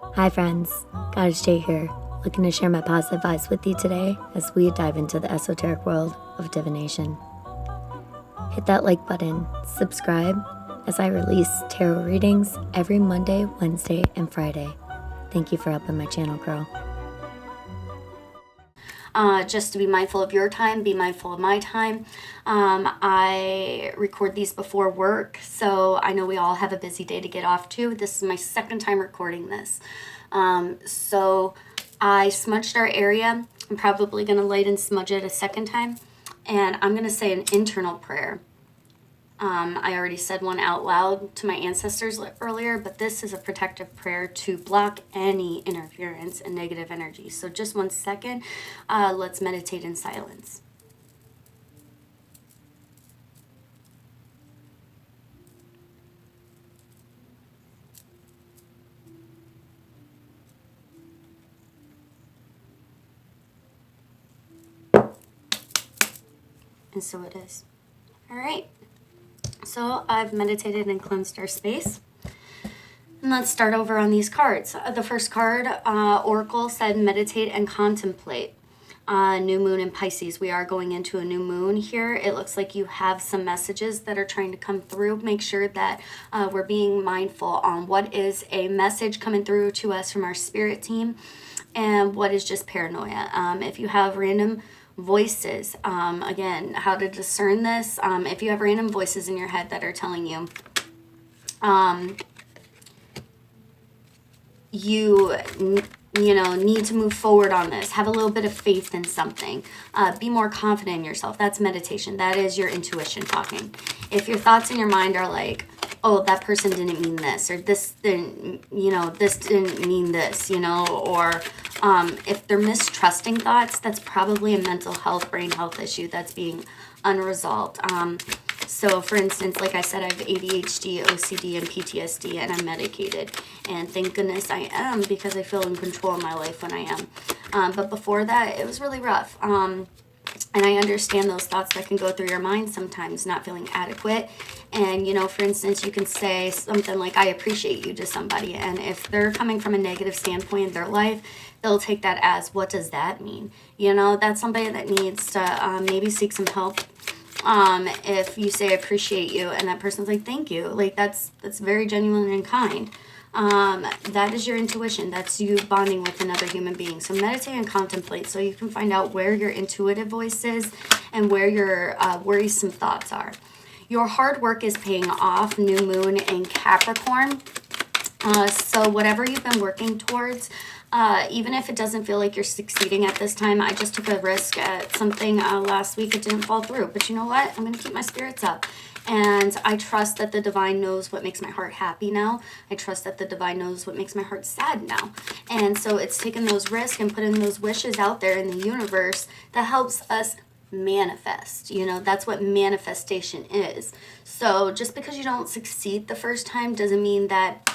Hi friends, GoddessJ here, looking to share my positive vibes with you today as we dive into the esoteric world of divination. Hit that like button, subscribe, as I release tarot readings every Monday, Wednesday, and Friday. Thank you for helping my channel grow. Just to be mindful of your time, be mindful of my time. I record these before work, so I know we all have a busy day to get off to. This is my second time recording this. So I smudged our area. I'm probably going to light and smudge it a second time. And I'm going to say an internal prayer. I already said one out loud to my ancestors earlier, but this is a protective prayer to block any interference and negative energy. So just 1 second, let's meditate in silence. And so it is. All right. So I've meditated and cleansed our space. And let's start over on these cards. The first card, Oracle, said meditate and contemplate. New moon in Pisces. We are going into a new moon here. It looks like you have some messages that are trying to come through. Make sure that we're being mindful on what is a message coming through to us from our spirit team and what is just paranoia. If you have random voices, again, how to discern this. If you have random voices in your head that are telling you you know, need to move forward on this, have a little bit of faith in something, be more confident in yourself. That's meditation. That is your intuition talking. If your thoughts in your mind are like, oh, that person didn't mean this, or this didn't, you know, this didn't mean this, you know, or if they're mistrusting thoughts, that's probably a mental health, brain health issue that's being unresolved. So for instance, like I said, I have ADHD, OCD, and PTSD, and I'm medicated. And thank goodness I am, because I feel in control of my life when I am. But before that, it was really rough. And I understand those thoughts that can go through your mind sometimes, not feeling adequate. And, you know, for instance, you can say something like, I appreciate you to somebody. And if they're coming from a negative standpoint in their life, they'll take that as, what does that mean? You know, that's somebody that needs to maybe seek some help. If you say I appreciate you and that person's like, thank you, like that's very genuine and kind. That is your intuition. That's you bonding with another human being. So meditate and contemplate so you can find out where your intuitive voice is and where your worrisome thoughts are. Your hard work is paying off. New moon in Capricorn. So whatever you've been working towards, even if it doesn't feel like you're succeeding at this time, I just took a risk at something last week. It didn't fall through. But you know what? I'm going to keep my spirits up. And I trust that the divine knows what makes my heart happy now. I trust that the divine knows what makes my heart sad now. And so it's taking those risks and putting those wishes out there in the universe that helps us manifest. You know, that's what manifestation is. So just because you don't succeed the first time doesn't mean that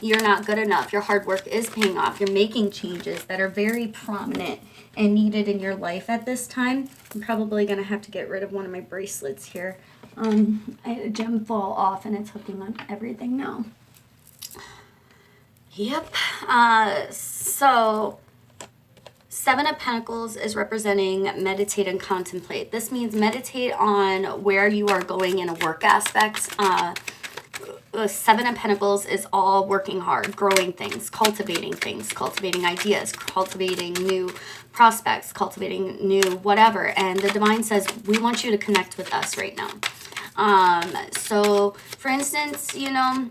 you're not good enough. Your hard work is paying off. You're making changes that are very prominent and needed in your life at this time. I'm probably going to have to get rid of one of my bracelets here. I had a gem fall off and it's hooking on everything now. Yep. So Seven of Pentacles is representing meditate and contemplate. This means meditate on where you are going in a work aspect. Seven of Pentacles is all working hard, growing things, cultivating ideas, cultivating new prospects, cultivating new whatever. And the divine says, we want you to connect with us right now. So for instance, you know,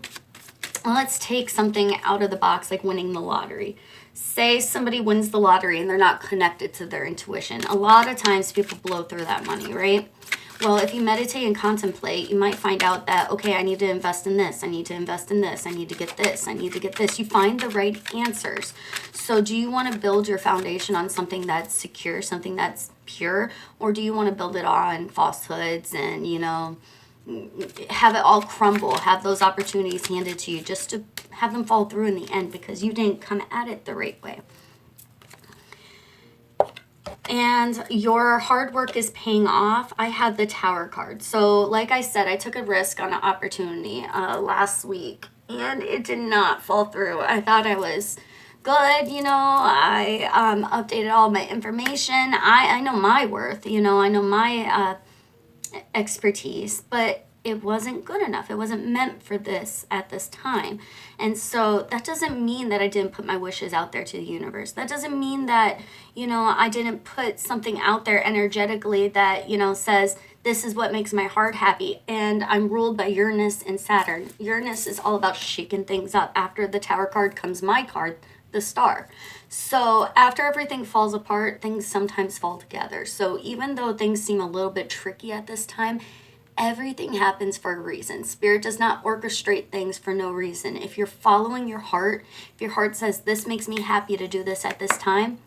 let's take something out of the box, like winning the lottery. Say somebody wins the lottery and they're not connected to their intuition. A lot of times people blow through that money, right? Well, if you meditate and contemplate, you might find out that, okay, I need to invest in this. I need to invest in this. I need to get this. I need to get this. You find the right answers. So do you want to build your foundation on something that's secure, something that's pure? Or do you want to build it on falsehoods and, you know, have it all crumble, have those opportunities handed to you just to have them fall through in the end because you didn't come at it the right way? And your hard work is paying off. I had the Tower card. So like I said, I took a risk on an opportunity last week. and it did not fall through. I thought I was good, I updated all my information. I know my worth, I know my expertise, but it wasn't good enough. It wasn't meant for this at this time. And so that doesn't mean that I didn't put my wishes out there to the universe. That doesn't mean that, I didn't put something out there energetically that, says, this is what makes my heart happy. And I'm ruled by Uranus and Saturn. Uranus is all about shaking things up. After the Tower card comes my card, the Star. So after everything falls apart, things sometimes fall together. So even though things seem a little bit tricky at this time, everything happens for a reason. Spirit does not orchestrate things for no reason. If you're following your heart, if your heart says, this makes me happy to do this at this time,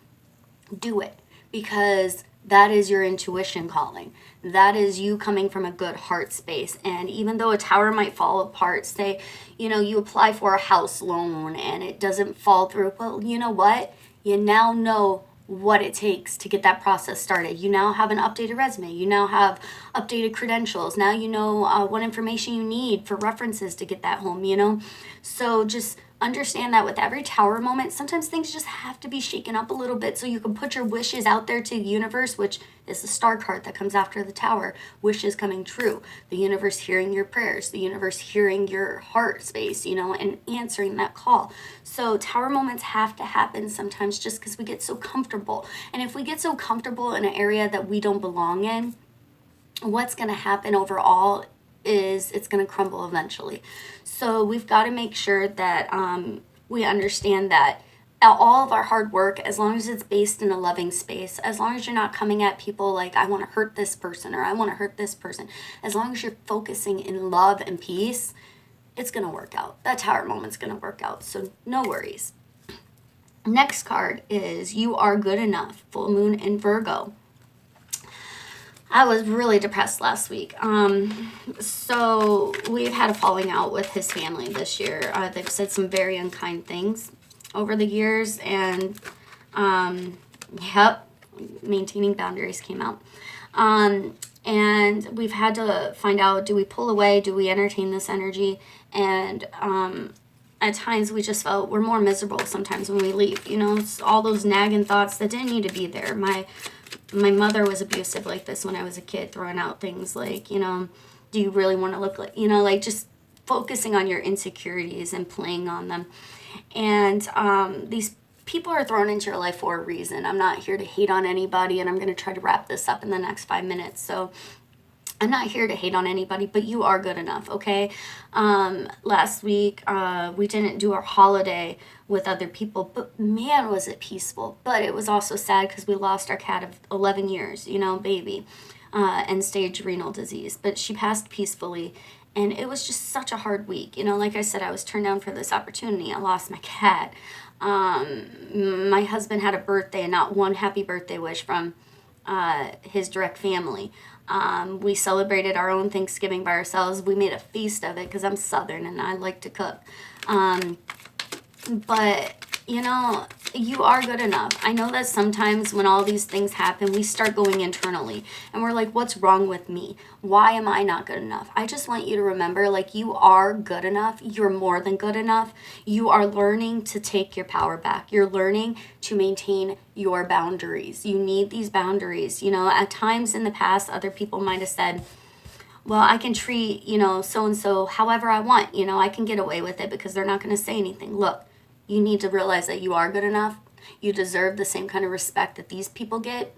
do it, because that is your intuition calling. That is you coming from a good heart space. And even though a tower might fall apart, say, you apply for a house loan and it doesn't fall through. Well, you know what? You now know what it takes to get that process started. You now have an updated resume. You now have updated credentials. Now you know what information you need for references to get that home, So just understand that with every tower moment, sometimes things just have to be shaken up a little bit so you can put your wishes out there to the universe, which is the Star card that comes after the tower. Wishes coming true. The universe hearing your prayers. The universe hearing your heart space, and answering that call. So tower moments have to happen sometimes just because we get so comfortable. And if we get so comfortable in an area that we don't belong in, what's going to happen overall is it's going to crumble eventually. So we've got to make sure that we understand that all of our hard work, as long as it's based in a loving space, as long as you're not coming at people like, I want to hurt this person or I want to hurt this person, as long as you're focusing in love and peace, it's going to work out. That tower moment's going to work out. So no worries. Next card is You Are Good Enough, full moon in Virgo. I was really depressed last week. So we've had a falling out with his family this year. They've said some very unkind things over the years, and maintaining boundaries came out. And we've had to find out, do we pull away? Do we entertain this energy? And at times we just felt we're more miserable sometimes when we leave. It's all those nagging thoughts that didn't need to be there. My mother was abusive like this when I was a kid, throwing out things like, do you really want to look like, like just focusing on your insecurities and playing on them. And these people are thrown into your life for a reason. I'm not here to hate on anybody, and I'm going to try to wrap this up in the next 5 minutes. So I'm not here to hate on anybody, but you are good enough, okay? Last week, we didn't do our holiday with other people, but man, was it peaceful. But it was also sad because we lost our cat of 11 years, baby, end-stage renal disease. But she passed peacefully, and it was just such a hard week. Like I said, I was turned down for this opportunity. I lost my cat. My husband had a birthday, and not one happy birthday wish from his direct family. We celebrated our own Thanksgiving by ourselves. We made a feast of it because I'm Southern and I like to cook. But, you are good enough. I know that sometimes when all these things happen, we start going internally and we're like, what's wrong with me? Why am I not good enough? I just want you to remember, you are good enough. You're more than good enough. You are learning to take your power back. You're learning to maintain your boundaries. You need these boundaries. At times in the past, other people might have said, well, I can treat, so-and-so however I want. I can get away with it because they're not going to say anything. Look, you need to realize that you are good enough. You deserve the same kind of respect that these people get.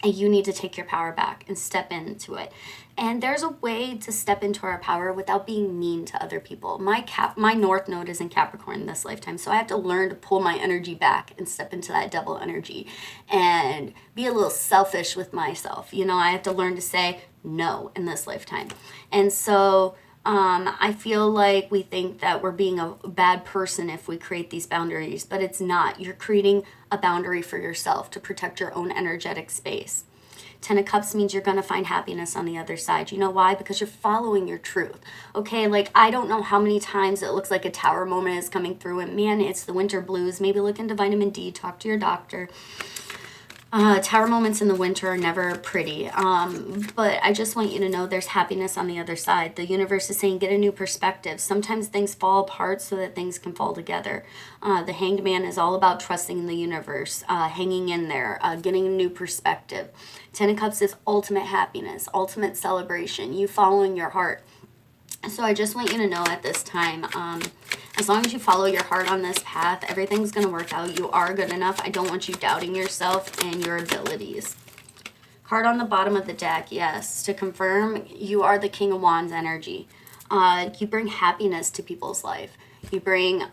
And you need to take your power back and step into it. And there's a way to step into our power without being mean to other people. My North Node is in Capricorn this lifetime. So I have to learn to pull my energy back and step into that devil energy. And be a little selfish with myself. I have to learn to say no in this lifetime. And so I feel like we think that we're being a bad person if we create these boundaries, but it's not. You're creating a boundary for yourself to protect your own energetic space. 10 of Cups means you're going to find happiness on the other side. You know why? Because you're following your truth. Okay, I don't know how many times it looks like a tower moment is coming through, and man, it's the winter blues. Maybe look into vitamin D, talk to your doctor. Tower moments in the winter are never pretty, but I just want you to know there's happiness on the other side. The universe is saying get a new perspective. Sometimes things fall apart so that things can fall together. The Hanged Man is all about trusting in the universe, hanging in there, getting a new perspective. Ten of Cups is ultimate happiness, ultimate celebration, you following your heart. So I just want you to know at this time, as long as you follow your heart on this path, everything's going to work out. You are good enough. I don't want you doubting yourself and your abilities. Card on the bottom of the deck, yes. To confirm, you are the King of Wands energy. You bring happiness to people's life. You bring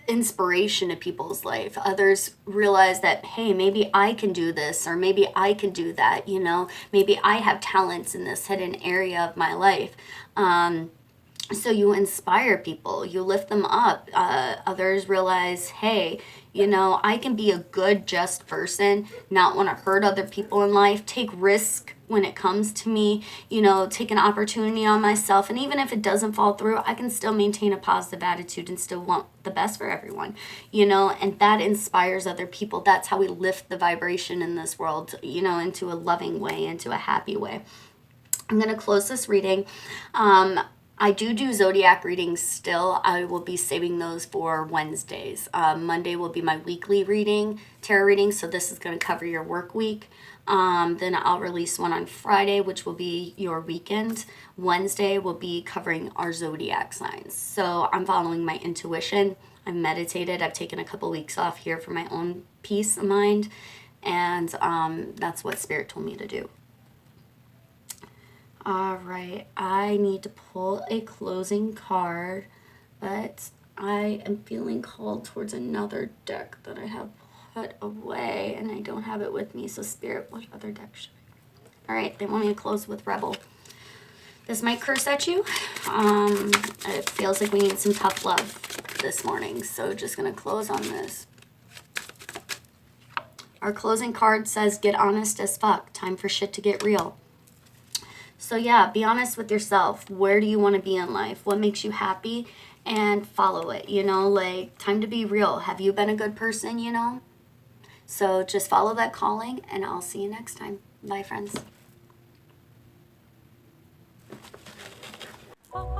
inspiration to people's life. Others realize that, hey, maybe I can do this, or maybe I can do that, you know. Maybe I have talents in this hidden area of my life. So you inspire people, you lift them up. Others realize, hey, you know, I can be a good, just person, not want to hurt other people in life, take risk when it comes to me, you know, take an opportunity on myself. And even if it doesn't fall through, I can still maintain a positive attitude and still want the best for everyone, you know, and that inspires other people. That's how we lift the vibration in this world, you know, into a loving way, into a happy way. I'm going to close this reading. I do zodiac readings still. I will be saving those for Wednesdays. Monday will be my weekly reading, tarot reading, so this is going to cover your work week. Then I'll release one on Friday, which will be your weekend. Wednesday will be covering our zodiac signs. So I'm following my intuition. I've meditated. I've taken a couple weeks off here for my own peace of mind, and that's what Spirit told me to do. All right, I need to pull a closing card, but I am feeling called towards another deck that I have put away, and I don't have it with me. So Spirit, what other deck should I? All right, they want me to close with Rebel. This might curse at you. It feels like we need some tough love this morning, so just gonna close on this. Our closing card says, get honest as fuck. Time for shit to get real. So yeah, be honest with yourself. Where do you want to be in life? What makes you happy? And follow it, you know, like, time to be real. Have you been a good person, you know? So just follow that calling, and I'll see you next time. Bye, friends.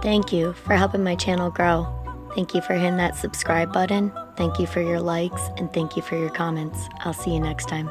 Thank you for helping my channel grow. Thank you for hitting that subscribe button. Thank you for your likes, and thank you for your comments. I'll see you next time.